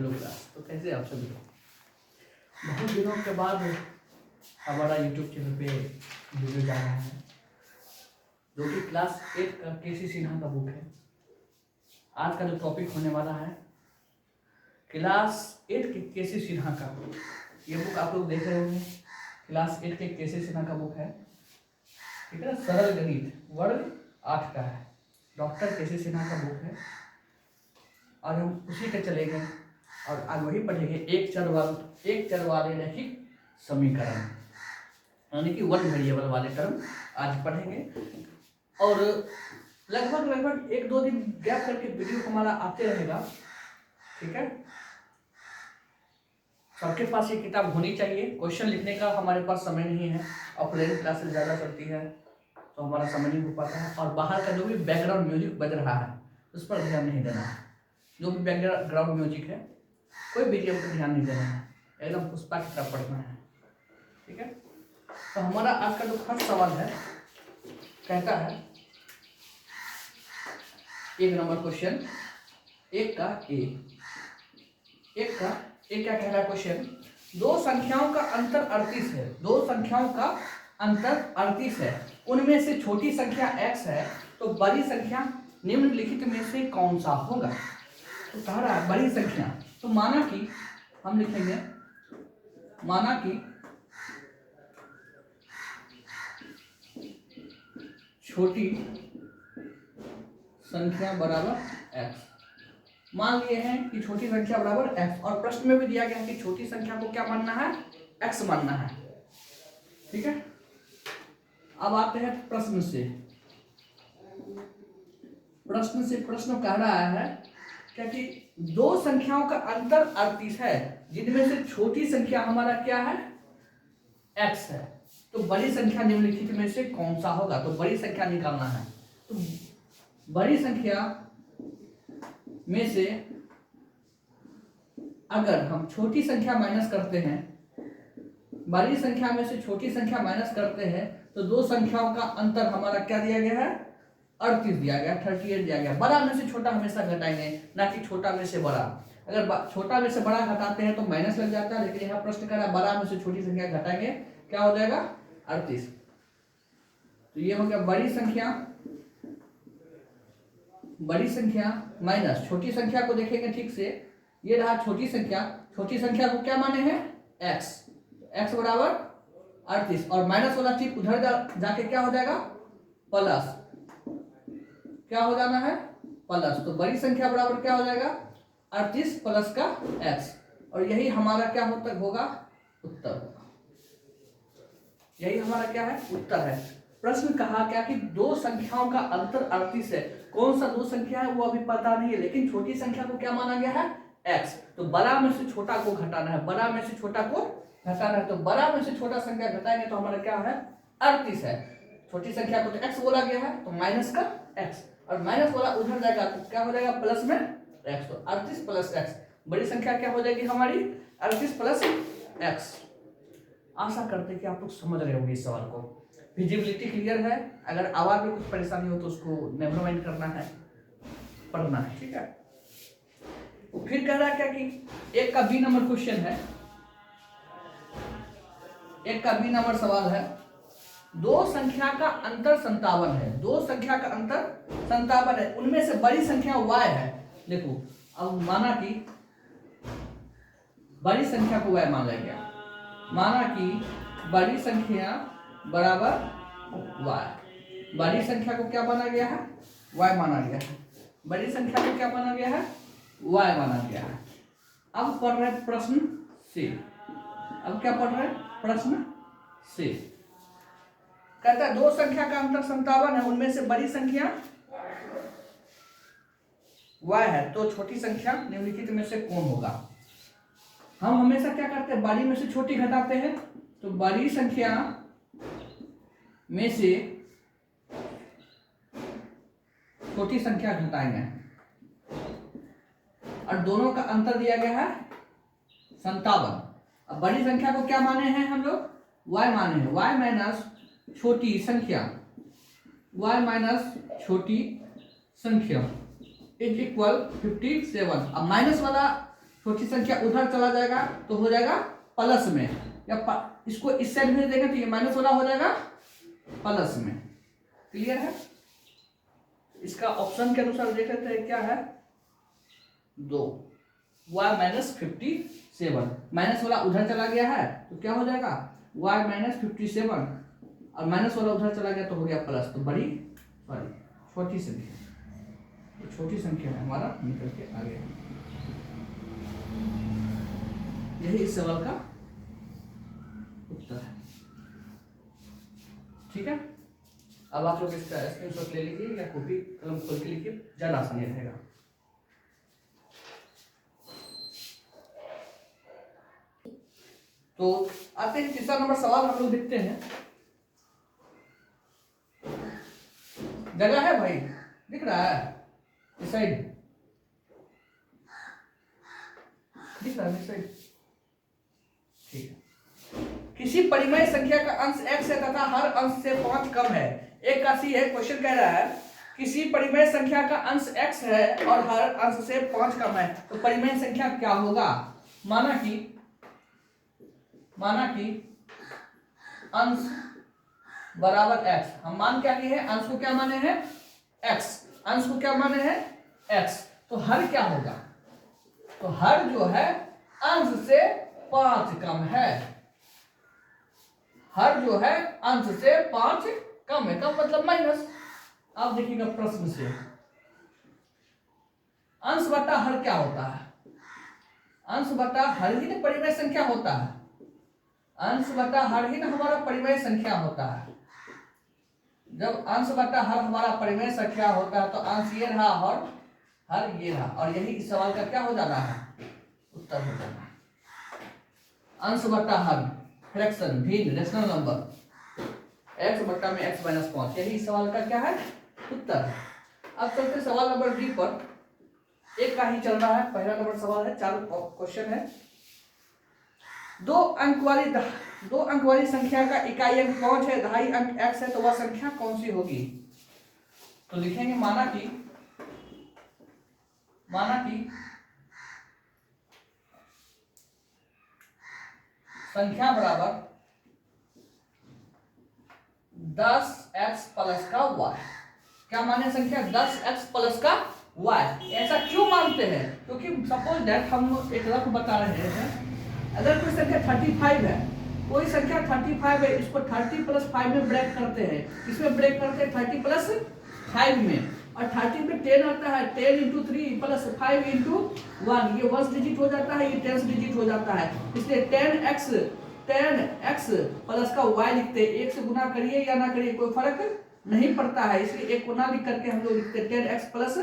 Hello class. तो कैसे आप सभी लोग? बहुत दिनों के बाद हमारा यूट्यूब चैनल पे वीडियो जा रहा है, जो कि क्लास 8 का केसी सिन्हा का बुक है। आज का जो टॉपिक होने वाला है क्लास 8 के केसी सिन्हा का। ये बुक आप लोग देख रहे होंगे, क्लास 8 के केसी सिन्हा का बुक है, ठीक है ना। सरल गणित वर्ग 8 का है, डॉक्टर केसी सिन्हा का बुक है। और हम उसी के चलेंगे और आज वही पढ़ेंगे एक चर वाले रैखिक समीकरण, यानी कि वन वेरिएबल वाले टर्म आज पढ़ेंगे। और लगभग 1-2 दिन गैप करके वीडियो हमारा आते रहेगा, ठीक है। सबके पास ये किताब होनी चाहिए। क्वेश्चन लिखने का हमारे पास समय नहीं है, ऑफलाइन क्लासेस ज़्यादा चलती है तो हमारा समय नहीं हो पाता है। और बाहर का जो भी बैकग्राउंड म्यूजिक बज रहा है उस पर ध्यान नहीं देना है। जो भी बैकग्राउंड म्यूजिक है कोई बीजीएम पर ध्यान नहीं देना है, एकदम पुष्पा की तरफ पढ़ना है, ठीक है। तो हमारा आज का जो फर्स्ट सवाल है कहता है, 1 नंबर क्वेश्चन, एक का क्या कह रहा है क्वेश्चन? दो संख्याओं का अंतर 38 है, दो संख्याओं का अंतर 38 है, उनमें से छोटी संख्या x है, तो बड़ी संख्या निम्नलिखित में से कौन सा होगा? तो कह रहा है बड़ी संख्या, तो माना कि हम लिखेंगे, माना कि छोटी संख्या बराबर x। मान लिए हैं कि छोटी संख्या बराबर x, और प्रश्न में भी दिया गया है कि छोटी संख्या को क्या मानना है? x मानना है, ठीक है। अब आते हैं प्रश्न से। प्रश्न कह रहा है क्या कि दो संख्याओं का अंतर 38 है, जिनमें से छोटी संख्या हमारा क्या है? x है, तो बड़ी संख्या निम्नलिखित में से कौन सा होगा? तो बड़ी संख्या निकालना है। तो बड़ी संख्या में से अगर हम छोटी संख्या माइनस करते हैं, बड़ी संख्या में से छोटी संख्या माइनस करते हैं, तो दो संख्याओं का अंतर हमारा क्या दिया गया है? 38 दिया गया, 38 दिया गया। बड़ा में से छोटा हमेशा घटाएंगे, ना कि छोटा में से बड़ा। अगर छोटा में से बड़ा घटाते हैं तो माइनस लग जाता है, लेकिन यहाँ प्रश्न कर रहा है बड़ा में से छोटी संख्या घटाएंगे, क्या हो जाएगा? 38। तो ये हो गया बड़ी संख्या माइनस छोटी संख्या को देखेंगे ठीक से, ये रहा छोटी संख्या को क्या माने हैं? x बराबर 38, और माइनस वाला चीज उधर जाके क्या हो जाएगा? प्लस, क्या हो जाना है? प्लस। तो बड़ी संख्या बराबर क्या हो जाएगा? 38 प्लस का x, और यही हमारा क्या होगा? उत्तर होगा। यही हमारा क्या है? उत्तर है। प्रश्न कहा क्या कि दो संख्याओं का अंतर 38 है। कौन सा दो संख्या है वो अभी पता नहीं है, लेकिन छोटी संख्या को क्या माना गया है? x। तो बड़ा में से छोटा को घटाना है, बड़ा में से छोटा को घटाना है। तो बड़ा में से छोटा संख्या घटाएंगे तो हमारा क्या है? 38 है। छोटी संख्या को तो x बोला गया है, तो माइनस का x, और माइनस वाला उधर जाएगा तो क्या हो जाएगा? प्लस में x। तो 38 प्लस x, बड़ी संख्या क्या हो जाएगी हमारी? 38 प्लस x। आशा करते हैं कि आप लोग समझ रहे होंगे इस सवाल को। विजिबिलिटी क्लियर है? अगर आवाज में कुछ परेशानी हो तो उसको नेवर माइंड करना है, पढ़ना है, ठीक है। फिर कह रहा है क्या कि एक का बी नंबर क्वेश्चन है, एक का बी नंबर सवाल है, दो संख्या का अंतर 57 है, दो संख्या का अंतर 57 है, उनमें से बड़ी संख्या y है। देखो, अब माना कि बड़ी संख्या को y मान लिया गया, माना कि बड़ी संख्या बराबर y, बड़ी संख्या को क्या माना गया है? y माना गया है। बड़ी संख्या को क्या माना गया है? y माना गया है। अब पढ़ रहे प्रश्न से, अब क्या पढ़ रहे? प्रश्न से कहता है दो संख्या का अंतर 57 है, उनमें से बड़ी संख्या y है, तो छोटी संख्या निम्नलिखित में से कौन होगा? हम हमेशा क्या करते हैं? बड़ी में से छोटी घटाते हैं, तो बड़ी संख्या में से छोटी संख्या घटाएंगे, और दोनों का अंतर दिया गया है 57। अब बड़ी संख्या को क्या माने हैं हम लोग? y माने हैं, y माइनस छोटी संख्या इज इक्वल 57। अब माइनस वाला छोटी संख्या उधर चला जाएगा तो हो जाएगा प्लस में, या इसको इस साइड में देंगे तो ये माइनस वाला हो जाएगा प्लस में। क्लियर है? इसका ऑप्शन के अनुसार देख लेते हैं क्या है, 2 y माइनस 57, माइनस वाला उधर चला गया है तो क्या हो जाएगा y माइनस 57, और माइनस वाला उधर चला गया तो हो गया प्लस, तो बड़ी सॉरी छोटी संख्या, तो छोटी संख्या है हमारा निकल के आ गया। यही इस सवाल का उत्तर है। ठीक है, अब आप लोग इसका स्क्रीनशॉट ले लीजिए या कॉपी कलम खोल के लिखिए, ज्यादा आसानी रहेगा। तो आते हैं तीसरा नंबर सवाल हम लोग देखते हैं। जगह है भाई, दिख रहा है इस साइड, दिख रहा है इस साइड। ठीक है, किसी परिमेय संख्या का अंश x है तथा हर अंश से 5 कम है। एक का सी है, क्वेश्चन कह रहा है किसी परिमेय संख्या का अंश x है और हर अंश से 5 कम है, तो परिमेय संख्या क्या होगा। माना कि अंश बराबर x, हम मान क्या लिए हैं, अंश को क्या माने हैं x, अंश को क्या माने हैं x, तो हर क्या होगा, तो हर जो है अंश से 5 कम है, हर जो है अंश से 5 कम है, कम मतलब माइनस। आप देखिएगा प्रश्न से अंश बटा हर क्या होता है, अंश बटा हर ही ना परिमेय संख्या होता है, अंश बटा हर ही ना हमारा परिमेय संख्या होता है। जब अंश बटा हर हमारा परिमेय संख्या होता है तो अंश ये रहा और हर ये रहा, और यही इस सवाल का क्या हो जाना है, उत्तर हो जाना है। अंश बटा हर फ्रैक्शन भिन्न रेशनल नंबर x बट्टा में x माइनस 5, यही इस सवाल का क्या है, उत्तर है। अब चलते सवाल नंबर डी पर, एक का ही चल रहा है, पहला नंबर सवाल है, 4 क्वेश्चन है। दो अंक वाली संख्या का इकाई अंक 5 है, 2.5 अंक x है, तो वह संख्या कौन सी होगी। तो लिखेंगे माना कि संख्या बराबर 10x प्लस का y। क्या माने संख्या 10x प्लस का y। ऐसा क्यों मानते हैं, क्योंकि सपोज दैट हम एक रफ बता रहे हैं, अगर कोई संख्या 35 है, कोई संख्या 35 है, इसको 30 प्लस 5 में ब्रेक करते हैं, इसमें ब्रेक करते हैं 30 प्लस 5 में, और 30 पे 10 आता है, 10 इंटू 3 प्लस 5 इंटू 1, ये 1 डिजिट हो जाता है, ये 10 डिजिट हो जाता है, इसलिए 10x प्लस का y लिखते हैं। एक से गुना करिए या ना करिए कोई फर्क नहीं पड़ता है, इसलिए एक को ना लिख करके हम लोग लिखते हैं 10x प्लस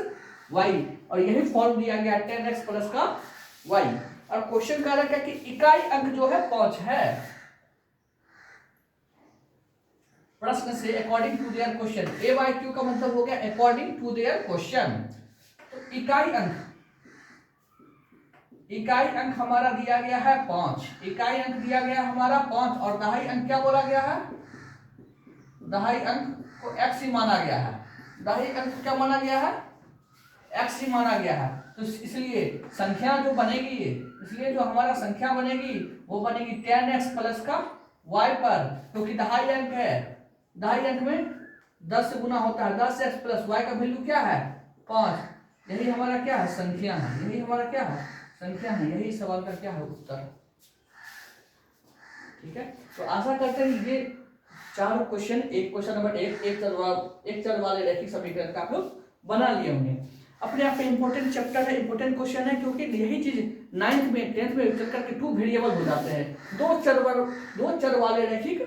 y, और यही फॉर्म दिया गया 10x प्लस का y। और क्वेश्चन कह रहा है कि इकाई अंक जो है 5 है। प्रश्न से according to their question, A by Q का मतलब हो गया अकॉर्डिंग टू देयर क्वेश्चन। तो इकाई अंक हमारा दिया गया है 5, इकाई अंक दिया गया हमारा 5, और 2.5 अंक क्या बोला गया है, 2.5 अंक को x ही माना गया है, 2.5 अंक क्या माना गया है, x ही माना गया है। तो इसलिए संख्या जो बनेगी, इसलिए जो हमारा संख्या बनेगी वो बनेगी 10x प्लस का y पर, क्योंकि 2.5 अंक है, 2.5 अंक में 10 से गुना होता है, 10x प्लस y का वैल्यू क्या है 5, यही हमारा क्या है संख्या है, यही हमारा क्या है संख्या है, यही सवाल का क्या है उत्तर। ठीक है, तो आशा करते हैं ये 4 क्वेश्चन, एक क्वेश्चन नंबर एक चर वाले रैखिक समीकरण का आप लोग बना लिए होंगे। अपने आप में इंपॉर्टेंट चैप्टर है, इंपॉर्टेंट क्वेश्चन है, क्योंकि यही चीज 9th में 10th में चल करके 2 वेरिएबल हो जाते हैं, 2 चर वाले रैखिक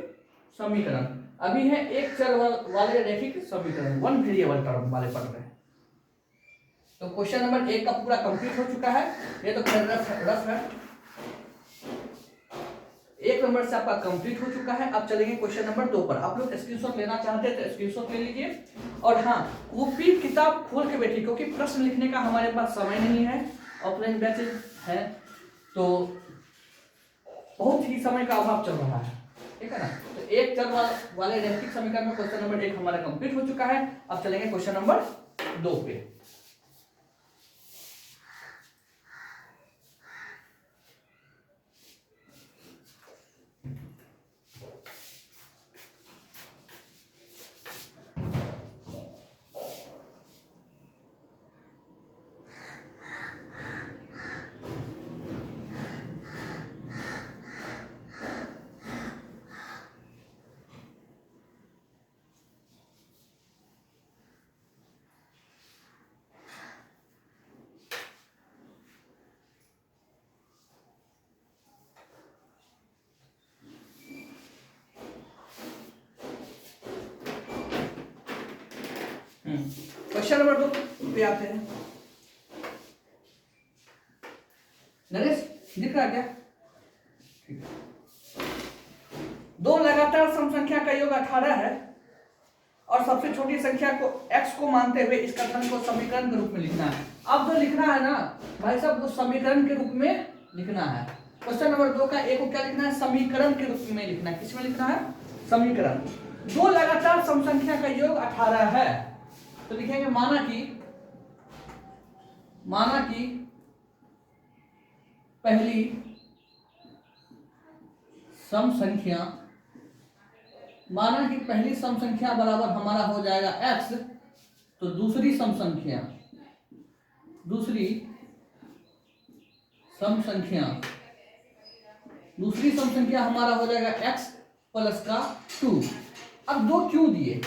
समीकरण। अभी है 1 चर वाले रैखिक समीकरण, 1 वेरिएबल टर्म वाले पढ़ रहे हैं। तो क्वेश्चन नंबर 1 का पूरा कंप्लीट हो चुका है, ये तो रफ है, 1 नंबर से आपका कंप्लीट हो चुका है। अब चलेंगे क्वेश्चन नंबर 2 पर। आप लोग स्क्रीनशॉट लेना चाहते हैं तो स्क्रीनशॉट ले लीजिए, और हाँ कॉपी किताब खोल के बैठिए, क्योंकि प्रश्न लिखने का हमारे पास समय नहीं है, ऑफलाइन बैचेज है तो बहुत ही समय का अभाव चल रहा है, ठीक है ना। तो 1 चर वाले रैखिक समीकरण में क्वेश्चन नंबर 1 हमारा कंप्लीट हो चुका है। अब चलेंगे क्वेश्चन नंबर 2 पे। क्वेश्चन नंबर 2 पे आते हैं। नरेश दिख रहा क्या? ठीक है। दो लगातार सम संख्या का योग 18 है और सबसे छोटी संख्या को x को मानते हुए इस कथन को समीकरण के रूप में लिखना है। अब जो लिखना है ना भाई साहब, वो समीकरण के रूप में लिखना है। क्वेश्चन नंबर 2 का ए को क्या लिखना है? समीकरण के रूप में लिखना है। किस में लिखना है? समीकरण। दो लगातार सम संख्या का योग 18 है तो लिखेंगे माना कि पहली सम संख्या बराबर हमारा हो जाएगा x, तो दूसरी सम संख्या हमारा हो जाएगा x प्लस का 2। अब दो क्यों दिए?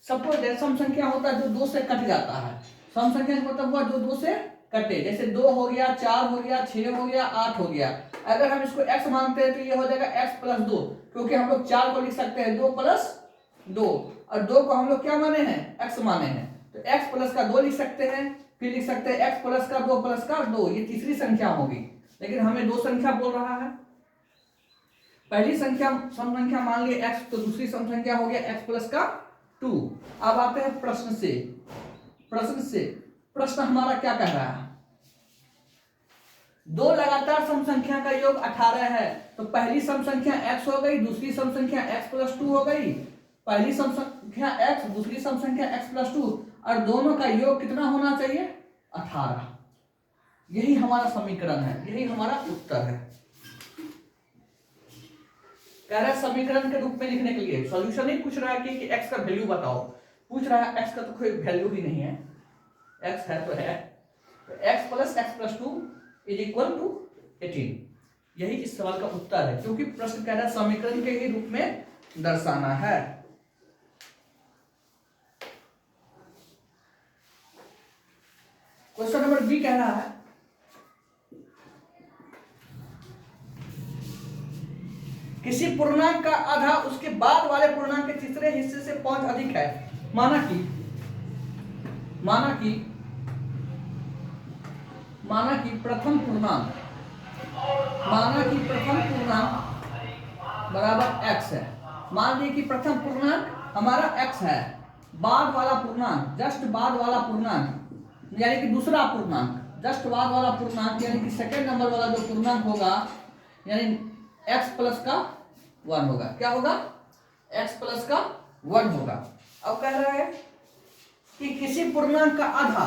सपोज सम संख्या होता है जो 2 से कट जाता है। सम संख्या का मतलब हुआ जो 2 से कटे, जैसे 2 हो गया, 4 हो गया, 6 हो गया, 8 हो गया। अगर हम इसको x मानते हैं तो ये हो जाएगा x प्लस 2, क्योंकि हम लोग 4 को लिख सकते हैं 2 प्लस 2 और 2 को हम लोग क्या माने हैं? x माने हैं, तो x प्लस का 2 लिख सकते हैं, फिर लिख सकते हैं x प्लस का 2 प्लस का 2, ये तीसरी संख्या होगी। लेकिन हमें दो संख्या बोल रहा है। पहली संख्या सम संख्या मान लिए x, तो दूसरी सम संख्या हो गया x प्लस का 2। अब आते हैं प्रश्न से। प्रश्न हमारा क्या कह रहा है? दो लगातार सम संख्या का योग 18 है तो पहली सम संख्या x हो गई, दूसरी सम संख्या x प्लस 2 हो गई। पहली सम संख्या x, दूसरी सम संख्या x प्लस 2 और दोनों का योग कितना होना चाहिए? 18। यही हमारा समीकरण है, यही हमारा उत्तर है। कह रहा है समीकरण के रूप में लिखने के लिए सॉल्यूशन नहीं पूछ रहा है कि x का वैल्यू बताओ, पूछ रहा है x का तो कोई वैल्यू ही नहीं है, x है तो है, तो x plus 2 is equal to 18। यही इस सवाल का उत्तर है, क्योंकि प्रश्न कह रहा है समीकरण के ही रूप में दर्शाना है। क्वेश्चन नंबर बी कह रहा है किसी पूर्णांक का आधा उसके बाद वाले पूर्णांक के तीसरे हिस्से से 5 अधिक है। माना कि प्रथम पूर्णांक बराबर x है। मान लीजिए कि प्रथम पूर्णांक हमारा x है, बाद वाला पूर्णांक जस्ट बाद वाला पूर्णांक यानी कि दूसरा पूर्णांक जस्ट बाद वाला पूर्णांक यानी कि सेकेंड नंबर वाला जो पूर्णांक होगा यानी x प्लस का 1 होगा। क्या होगा? x प्लस का 1 होगा। अब कह रहा है कि किसी पूर्णांक का आधा,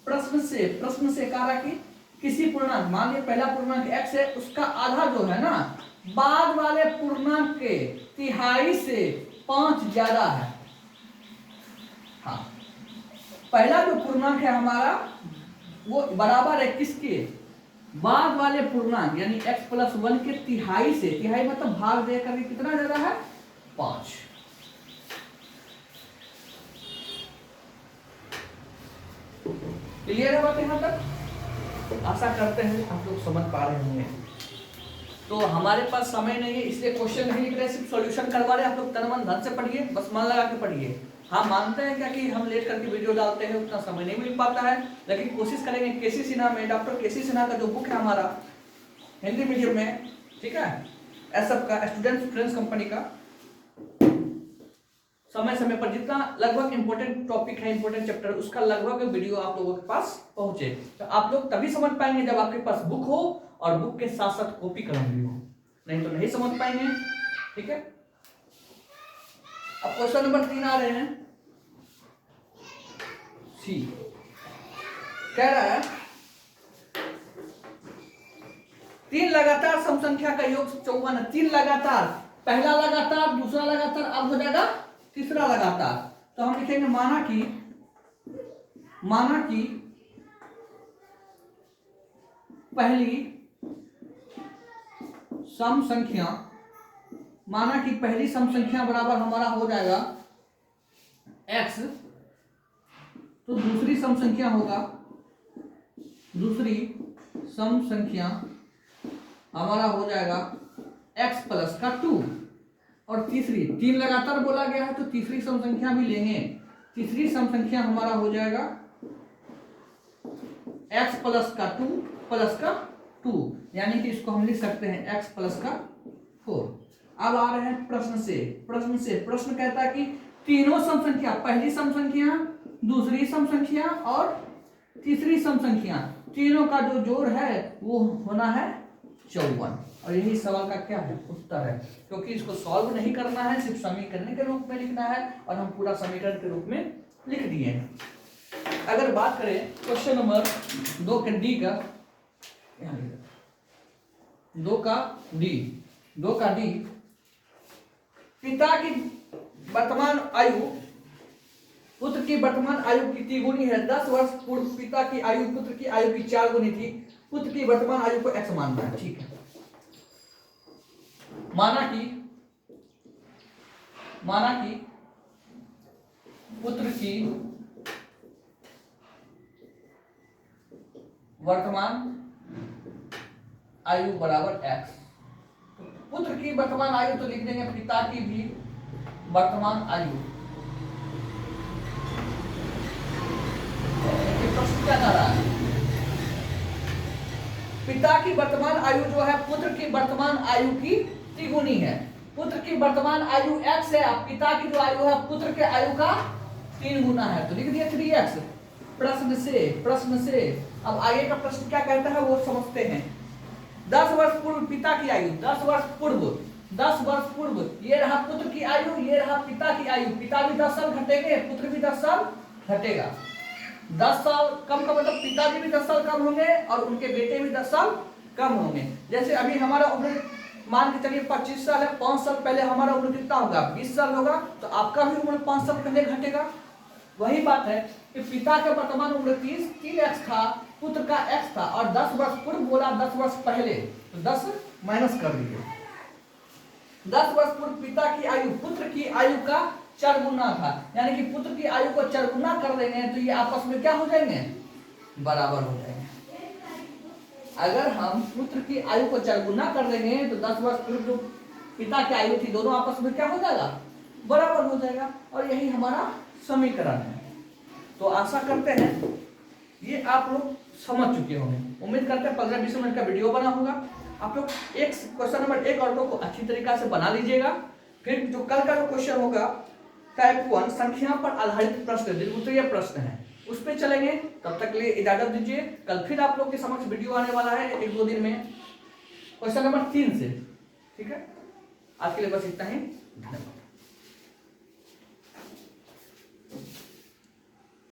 प्रश्न से कह रहा है कि किसी पूर्णांक, मान लीजिए पहला पूर्णांक x है, उसका आधा जो है ना बाद वाले पूर्णांक के तिहाई से 5 ज्यादा है। हाँ, पहला जो पूर्णांक है हमारा वो बराबर है किसके? बाद वाले पूर्णांक यानी x प्लस 1 के तिहाई से, तिहाई मतलब भाग दे करके कितना ज्यादा है? 5। क्लियर है बात यहाँ तक? आशा करते हैं आप लोग समझ पा रहे होंगे। तो हमारे पास समय नहीं है इसलिए क्वेश्चन नहीं लिख रहे, सिर्फ सॉल्यूशन करवा रहे हैं। आप लोग तन मन धन से पढ़िए, बस मन लगा के पढ़िए। हाँ, मानते हैं क्या कि हम लेट करके वीडियो डालते हैं, उतना समय नहीं मिल पाता है, लेकिन कोशिश करेंगे। केसी सिन्हा में, डॉक्टर केसी सिन्हा का जो बुक है हमारा हिंदी मीडियम में, ठीक है, एसएफ का, स्टूडेंट फ्रेंड्स कंपनी का, समय समय पर जितना लगभग इंपॉर्टेंट टॉपिक है, इंपॉर्टेंट चैप्टर, उसका लगभग वीडियो आप लोगों के पास पहुंचे। तो आप लोग तभी समझ पाएंगे जब आपके पास बुक हो और बुक के साथ साथ कॉपी कलम भी हो, नहीं तो नहीं समझ पाएंगे। ठीक है, अब क्वेश्चन नंबर 3 आ रहे हैं। सी कह रहा है 3 लगातार सम संख्या का योग 54 है। 3 लगातार, पहला लगातार, दूसरा लगातार, अब हो जाएगा तीसरा लगातार। तो हम लिखेंगे माना कि पहली सम संख्या, माना कि पहली सम संख्या बराबर हमारा हो जाएगा x, तो दूसरी सम संख्या होगा, दूसरी सम संख्या हमारा हो जाएगा x प्लस का 2 और तीसरी, 3 लगातार बोला गया है तो तीसरी सम संख्या भी लेंगे तीसरी सम संख्या हमारा हो जाएगा x प्लस का 2 प्लस का 2, यानी कि इसको हम लिख सकते हैं x प्लस का 4। अब आ रहे हैं प्रश्न कहता है कि तीनों सम संख्या, पहली सम संख्या, दूसरी सम संख्या और तीसरी सम संख्या, तीनों का जो जोड़ है वो होना है 54। और यही सवाल का क्या है, उत्तर है। क्योंकि इसको सॉल्व नहीं करना है, सिर्फ समीकरण के रूप में लिखना है, और हम पूरा समीकरण के रूप में लिख दिए हैं। अगर बात करें क्वेश्चन नंबर 2 के डी का, 2 का डी, पिता की वर्तमान आयु पुत्र की वर्तमान आयु कितनी गुनी है? 10 वर्ष पूर्व पिता की आयु पुत्र की आयु की 4 गुनी थी। पुत्र की वर्तमान आयु को x मानना है। ठीक है, माना कि पुत्र की वर्तमान आयु बराबर x। पुत्र की वर्तमान आयु तो लिख देंगे पिता की भी वर्तमान आयु। प्रश्न क्या कह रहा है? पिता की वर्तमान आयु जो है पुत्र की वर्तमान आयु की तिगुनी है। पुत्र की वर्तमान आयु x है, पिता की जो आयु है पुत्र के आयु का 3 गुना है, तो लिख दिया 3x। प्रश्न से अब आगे का प्रश्न क्या कहता है वो समझते हैं। 10 वर्ष पूर्व पिता की आयु, 10 वर्ष पूर्व ये रहा पुत्र की आयु, ये रहा पिता की आयु। पिता भी 10 साल घटेंगे, पुत्र भी 10 साल घटेगा। 10 साल कम का मतलब पिताजी भी 10 साल कम होंगे और उनके बेटे भी 10 साल कम होंगे। जैसे अभी हमारा उम्र मान के चलिए 25 साल है, 5 साल पहले हमारा उम्र कितना होगा? 20 साल होगा, तो आपका भी उम्र 5 साल पहले घटेगा। वही बात है कि पिता का वर्तमान उम्र 3x था, पुत्र का x था, और 10 वर्ष पूर्व बोला 10 वर्ष पहले, तो 10 माइनस कर दीजिए। 10 वर्ष पूर्व पिता की आयु पुत्र की आयु का 4 गुना था, यानी कि पुत्र की आयु को 4 गुना कर देंगे तो ये आपस में क्या हो जाएंगे? बराबर हो जाएंगे। अगर हम पुत्र की आयु को 4 गुना कर देंगे तो 10 वर्ष पूर्व जो पिता की आयु थी दोनों आपस में क्या हो जाएगा? बराबर हो जाएगा। और यही हमारा समीकरण है। तो आशा करते हैं ये आप लोग समझ चुके होंगे। उम्मीद करते हैं 15-20 मिनट का वीडियो बना होगा। आप लोग एक क्वेश्चन नंबर 1 और 2 को अच्छी तरीका से बना लीजिएगा। फिर जो कल का जो क्वेश्चन होगा टाइप 1 संख्या पर आधारित प्रश्न, द्वितीय प्रश्न है, उस पर चलेंगे। तब तक के लिए इजाजत दीजिए। कल फिर आप लोग के समक्ष वीडियो आने वाला है 1-2 दिन में क्वेश्चन नंबर 3 से। ठीक है, आज के लिए बस इतना ही। धन्यवाद।